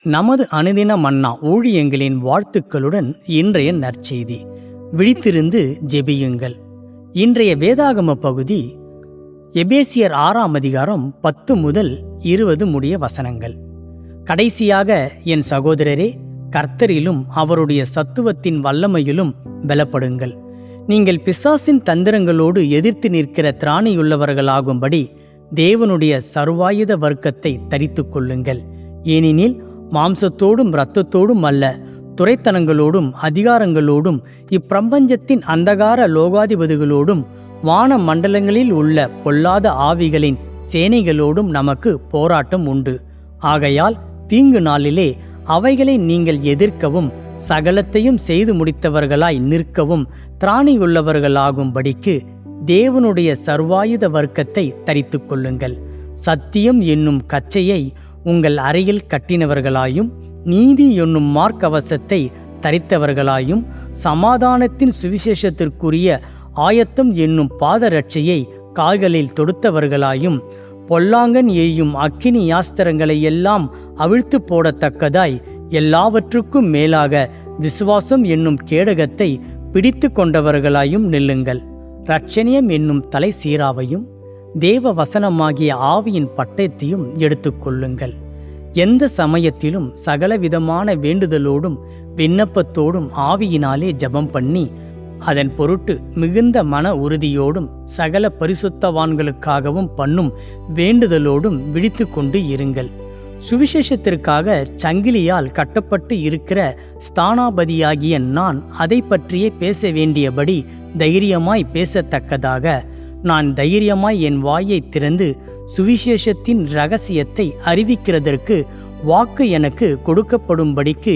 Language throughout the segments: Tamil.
நமது அனுதின மன்னா ஊழியங்களின் வாழ்த்துக்களுடன் இன்றைய நற்செய்தி. விழித்திருந்து ஜெபியுங்கள். இன்றைய வேதாகம பகுதி எபேசியர் 6ஆம் அதிகாரம் 10 முதல் 20 முடிய வசனங்கள். கடைசியாக, என் சகோதரரே, கர்த்தரிலும் அவருடைய சத்துவத்தின் வல்லமையிலும் பலப்படுங்கள். நீங்கள் பிசாசின் தந்திரங்களோடு எதிர்த்து நிற்கிற திராணியுள்ளவர்களாகும்படி தேவனுடைய சர்வாயுத வர்க்கத்தை தரித்துக் கொள்ளுங்கள். ஏனெனில் மாம்சத்தோடும் இரத்தத்தோடும் அல்ல, துரைத்தனங்களோடும் அதிகாரங்களோடும் இப்பிரபஞ்சத்தின் அந்தகார லோகாதிபதிகளோடும் வான மண்டலங்களில் உள்ள பொல்லாத ஆவிகளின் சேனைகளோடும் நமக்கு போராட்டம் உண்டு. ஆகையால் தீங்கு நாளிலே அவைகளை நீங்கள் எதிர்க்கவும் சகலத்தையும் செய்து முடித்தவர்களாய் நிற்கவும் திராணியுள்ளவர்களாகும்படிக்கு தேவனுடைய சர்வாயுத வர்க்கத்தை தரித்துக் கொள்ளுங்கள். சத்தியம் என்னும் கச்சையை உங்கள் அறையில் கட்டினவர்களாயும், நீதி என்னும் மார்க்கவசத்தை தரித்தவர்களாயும், சமாதானத்தின் சுவிசேஷத்திற்குரிய ஆயத்தம் என்னும் பாதரட்சையை கால்களில் தொடுத்தவர்களாயும், பொல்லாங்கன் ஏயும் அக்கினி யாஸ்திரங்களை எல்லாம் அவிழ்த்து போடத்தக்கதாய் எல்லாவற்றுக்கும் மேலாக விசுவாசம் என்னும் கேடகத்தை பிடித்து கொண்டவர்களாயும் நில்லுங்கள். இரட்சணியம் என்னும் தலை சீராவையும் தேவ வசனமாகிய ஆவியின் பட்டயத்தையும் எடுத்துக்கொள்ளுங்கள். எந்த சமயத்திலும் சகலவிதமான வேண்டுதலோடும் விண்ணப்பத்தோடும் ஆவியினாலே ஜெபம் பண்ணி, அதன் பொருட்டு மிகுந்த மன உறுதியோடும் சகல பரிசுத்தவான்களுக்காகவும் பண்ணும் வேண்டுதலோடும் விழித்து கொண்டு இருங்கள். சுவிசேஷத்திற்காக சங்கிலியால் கட்டப்பட்டு இருக்கிற ஸ்தானாபதியாகிய நான் அதை பற்றியே பேச வேண்டியபடி தைரியமாய் பேசத்தக்கதாக, நான் தைரியமாய் என் வாயை திறந்து சுவிசேஷத்தின் இரகசியத்தை அறிவிக்கிறதற்கு வாக்கு எனக்கு கொடுக்கப்படும்படிக்கு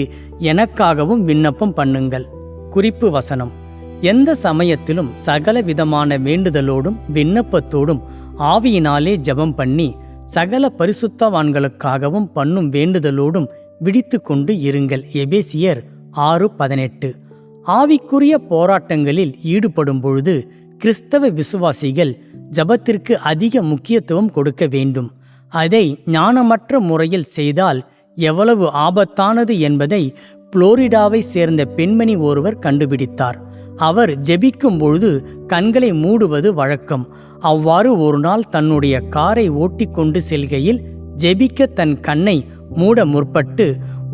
எனக்காகவும் விண்ணப்பம் பண்ணுங்கள். குறிப்பு வசனம்: எந்த சமயத்திலும் சகல விதமான வேண்டுதலோடும் விண்ணப்பத்தோடும் ஆவியினாலே ஜெபம் பண்ணி சகல பரிசுத்தவான்களுக்காகவும் பண்ணும் வேண்டுதலோடும் விழித்து கொண்டு இருங்கள். எபேசியர் 6:18. ஆவிக்குரிய போராட்டங்களில் ஈடுபடும் பொழுது கிறிஸ்தவ விசுவாசிகள் ஜபத்திற்கு அதிக முக்கியத்துவம் கொடுக்க வேண்டும். அதை ஞானமற்ற முறையில் செய்தால் எவ்வளவு ஆபத்தானது என்பதை புளோரிடாவை சேர்ந்த பெண்மணி ஒருவர் கண்டுபிடித்தார். அவர் ஜெபிக்கும் பொழுது கண்களை மூடுவது வழக்கம். அவ்வாறு ஒரு நாள் தன்னுடைய காரை ஓட்டிக்கொண்டு செல்கையில் ஜெபிக்க தன் கண்ணை மூட முற்பட்டு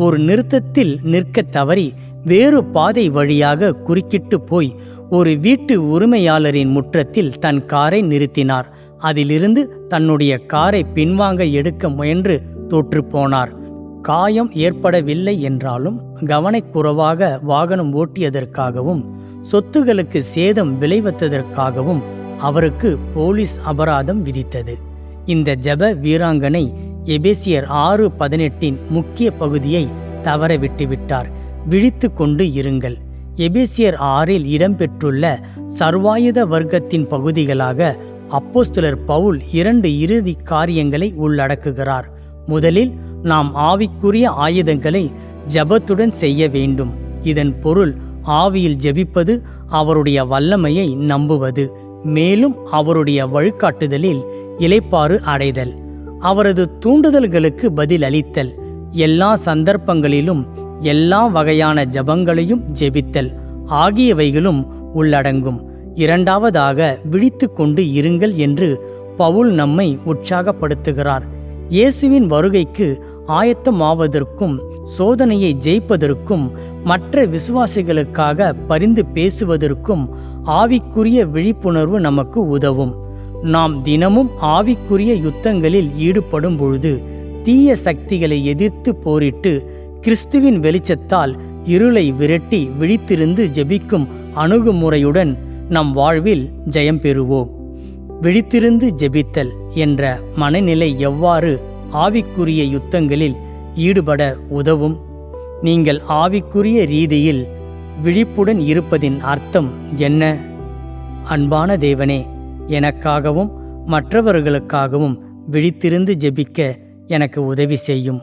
ஒரு நிறுத்தத்தில் நிற்க தவறி வேறு பாதை வழியாக குறுக்கிட்டு போய் ஒரு வீட்டு உரிமையாளரின் முற்றத்தில் தன் காரை நிறுத்தினார். அதிலிருந்து தன்னுடைய காரை பின்வாங்க எடுக்க முயன்று தோற்றுப்போனார். காயம் ஏற்படவில்லை என்றாலும் கவனக்குறைவாக வாகனம் ஓட்டியதற்காகவும் சொத்துகளுக்கு சேதம் விளைவித்ததற்காகவும் அவருக்கு போலீஸ் அபராதம் விதித்தது. இந்த ஜெப வீராங்கனை எபேசியர் 6:18 முக்கிய பகுதியை தவற விட்டுவிட்டார். விழித்து கொண்டு இருங்கள். எபேசியர் 6 இடம்பெற்றுள்ள சர்வாயுத வர்க்கத்தின் பகுதிகளாக அப்போஸ்தலர் பவுல் 2 இறுதி காரியங்களை உள்ளடக்குகிறார். முதலில், நாம் ஆவிக்குரிய ஆயுதங்களை ஜெபத்துடன் செய்ய வேண்டும். இதன் பொருள் ஆவியில் ஜெபிப்பது, அவருடைய வல்லமையை நம்புவது, மேலும் அவருடைய வழிகாட்டுதலில் இளைப்பாறு அடைதல், அவரது தூண்டுதல்களுக்கு பதில் அளித்தல், எல்லா சந்தர்ப்பங்களிலும் எல்லா வகையான ஜபங்களையும் ஜெபித்தல் ஆகியவைகளும் உள்ளடங்கும். இரண்டாவதாக, விழித்து கொண்டு இருங்கள் என்று பவுல் நம்மை உற்சாகப்படுத்துகிறார். இயேசுவின் வருகைக்கு ஆயத்தமாவதற்கும் சோதனையை ஜெயிப்பதற்கும் மற்ற விசுவாசிகளுக்காக பரிந்து பேசுவதற்கும் ஆவிக்குரிய விழிப்புணர்வு நமக்கு உதவும். நாம் தினமும் ஆவிக்குரிய யுத்தங்களில் ஈடுபடும் பொழுது தீய சக்திகளை எதிர்த்து போரிட்டு கிறிஸ்துவின் வெளிச்சத்தால் இருளை விரட்டி விழித்திருந்து ஜெபிக்கும் அணுகுமுறையுடன் நம் வாழ்வில் ஜெயம் பெறுவோம். விழித்திருந்து ஜெபித்தல் என்ற மனநிலை எவ்வாறு ஆவிக்குரிய யுத்தங்களில் ஈடுபட உதவும்? நீங்கள் ஆவிக்குரிய ரீதியில் விழிப்புடன் இருப்பதின் அர்த்தம் என்ன? அன்பான தேவனே, எனக்காகவும் மற்றவர்களுக்காகவும் விழித்திருந்து ஜெபிக்க எனக்கு உதவி செய்யும்.